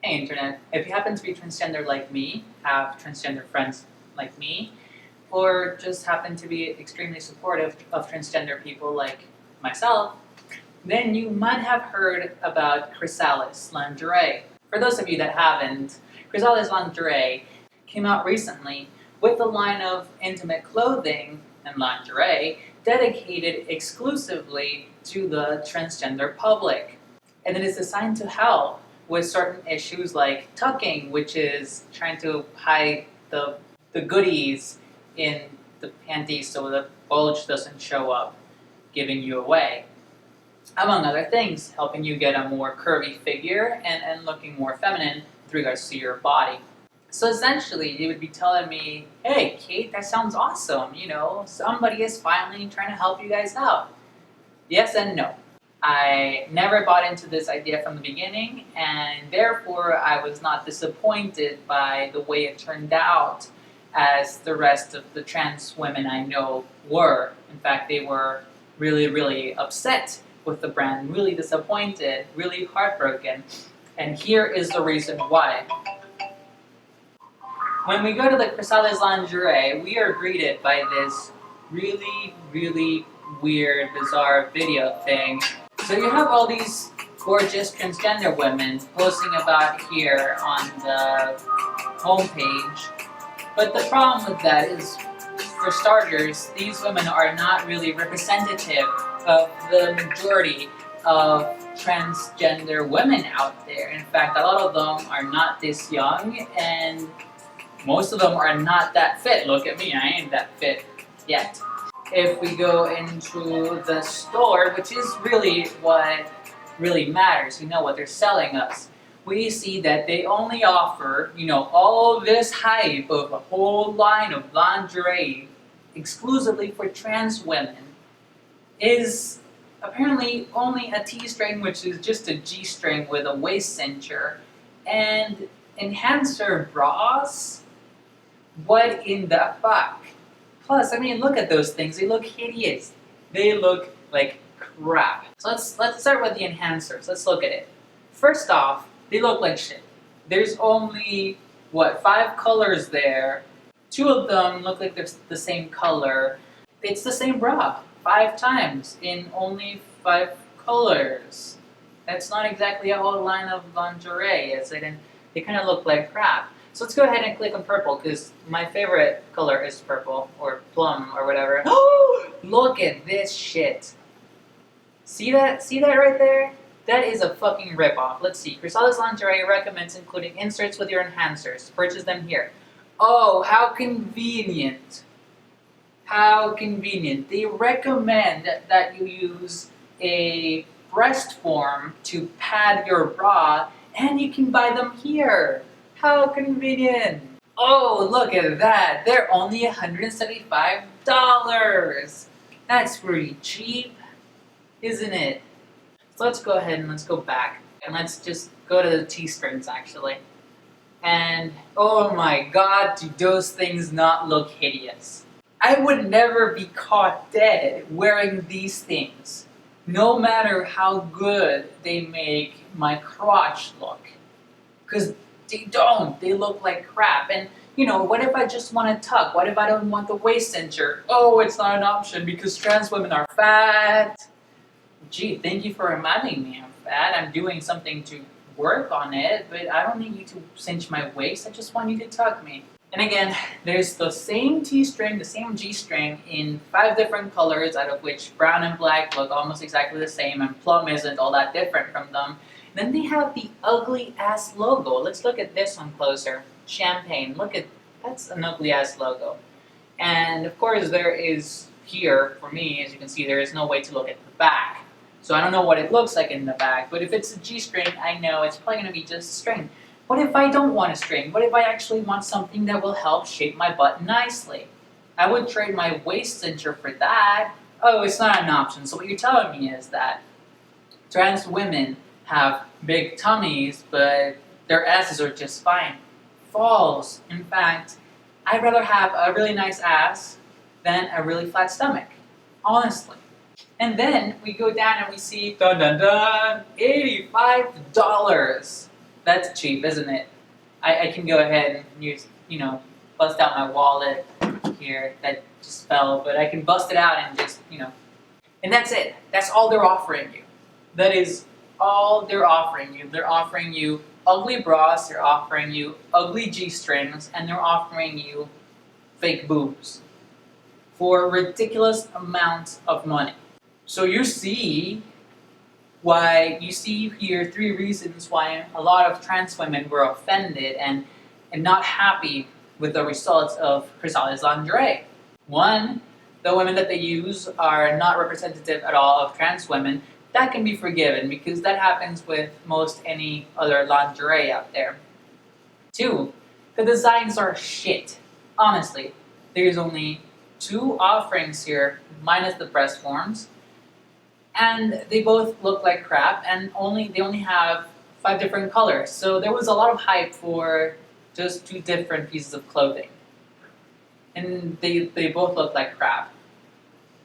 Hey Internet, if you happen to be transgender like me, have transgender friends like me, or just happen to be extremely supportive of transgender people like myself, then you might have heard about Chrysalis Lingerie. For those of you that haven't, Chrysalis Lingerie came out recently with a line of intimate clothing and lingerie dedicated exclusively to the transgender public. And it is designed to help with certain issues like tucking, which is trying to hide the goodies in the panties so the bulge doesn't show up, giving you away. Among other things, helping you get a more curvy figure and looking more feminine with regards to your body. So essentially, you would be telling me, hey, Kate, that sounds awesome. Somebody is finally trying to help you guys out. Yes and no. I never bought into this idea from the beginning, and therefore I was not disappointed by the way it turned out as the rest of the trans women I know were. In fact, they were really, really upset with the brand, really disappointed, really heartbroken. And here is the reason why. When we go to the Chrysalis Lingerie, we are greeted by this really, really weird, bizarre video thing. So you have all these gorgeous transgender women posting about here on the homepage. But the problem with that is, for starters, these women are not really representative of the majority of transgender women out there. In fact, a lot of them are not this young, and most of them are not that fit. Look at me, I ain't that fit yet. If we go into the store, which is really what really matters, what they're selling us, we see that they only offer, all this hype of a whole line of lingerie exclusively for trans women is apparently only a T-string, which is just a G-string with a waist cincher, and enhancer bras? What in the fuck? Plus, look at those things. They look hideous. They look like crap. So let's start with the enhancers. Let's look at it. First off, they look like shit. There's only, 5 colors there. 2 of them look like they're the same color. It's the same bra 5 times in only 5 colors. That's not exactly a whole line of lingerie, is it? And they kind of look like crap. So let's go ahead and click on purple, because my favorite color is purple, or plum, or whatever. Oh, look at this shit. See that? See that right there? That is a fucking ripoff. Let's see. Chrysalis Lingerie recommends including inserts with your enhancers. Purchase them here. Oh, how convenient. How convenient. They recommend that you use a breastform to pad your bra, and you can buy them here. How convenient! Oh, look at that! They're only $175! That's pretty cheap, isn't it? So let's go ahead and let's go back. And let's just go to the T-strings, actually. And, oh my god, do those things not look hideous? I would never be caught dead wearing these things, no matter how good they make my crotch look. Because they don't. They look like crap. And, what if I just want to tuck? What if I don't want the waist cincher? Oh, it's not an option because trans women are fat. Gee, thank you for reminding me I'm fat. I'm doing something to work on it, but I don't need you to cinch my waist. I just want you to tuck me. And again, there's the same T-string, the same G-string in 5 different colors, out of which brown and black look almost exactly the same, and plum isn't all that different from them. Then they have the ugly ass logo. Let's look at this one closer. Champagne. Look at, that's an ugly ass logo. And of course there is here, for me, as you can see, there is no way to look at the back. So I don't know what it looks like in the back, but if it's a G-string, I know it's probably going to be just a string. What if I don't want a string? What if I actually want something that will help shape my butt nicely? I would trade my waist cincher for that. Oh, it's not an option. So what you're telling me is that trans women have big tummies, but their asses are just fine. False. In fact, I'd rather have a really nice ass than a really flat stomach. Honestly. And then we go down and we see, dun dun dun, $85. That's cheap, isn't it? I can go ahead and use, bust out my wallet here that just fell, but I can bust it out and just, and that's it. That's all they're offering you. That is all they're offering you. They're offering you ugly bras, they're offering you ugly G-strings, and they're offering you fake boobs for ridiculous amounts of money. So you see here 3 reasons why a lot of trans women were offended and not happy with the results of Chrysalis Lingerie. One, the women that they use are not representative at all of trans women. That can be forgiven because that happens with most any other lingerie out there. 2, the designs are shit. Honestly, there's only 2 offerings here, minus the breast forms, and they both look like crap, and they only have 5 different colors. So there was a lot of hype for just 2 different pieces of clothing, and they both look like crap.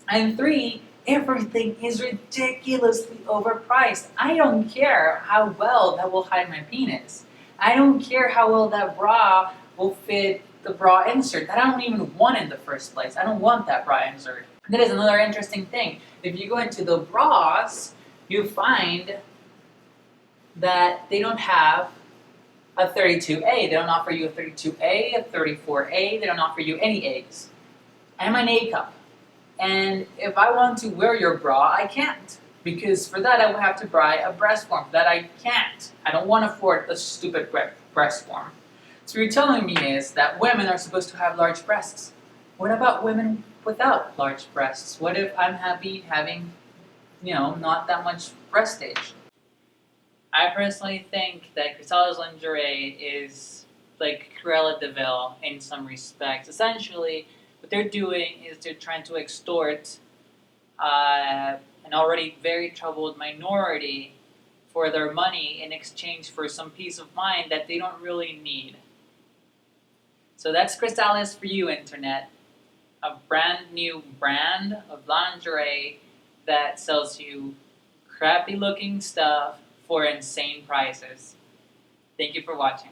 And 3, everything is ridiculously overpriced. I don't care how well that will hide my penis. I don't care how well that bra will fit the bra insert that I don't even want in the first place. I don't want that bra insert. That is another interesting thing. If you go into the bras, you find that they don't have a 32A. They don't offer you a 32A, a 34A. They don't offer you any A's. I'm an A cup. And if I want to wear your bra, I can't. Because for that, I would have to buy a breastform. That I can't. I don't want to afford a stupid breastform. So what you're telling me is that women are supposed to have large breasts. What about women without large breasts? What if I'm happy having, not that much breastage? I personally think that Chrysalis Lingerie is like Cruella de Vil in some respects. Essentially, what they're doing is they're trying to extort an already very troubled minority for their money in exchange for some peace of mind that they don't really need. So that's Chrysalis for you, Internet. A brand new brand of lingerie that sells you crappy looking stuff for insane prices. Thank you for watching.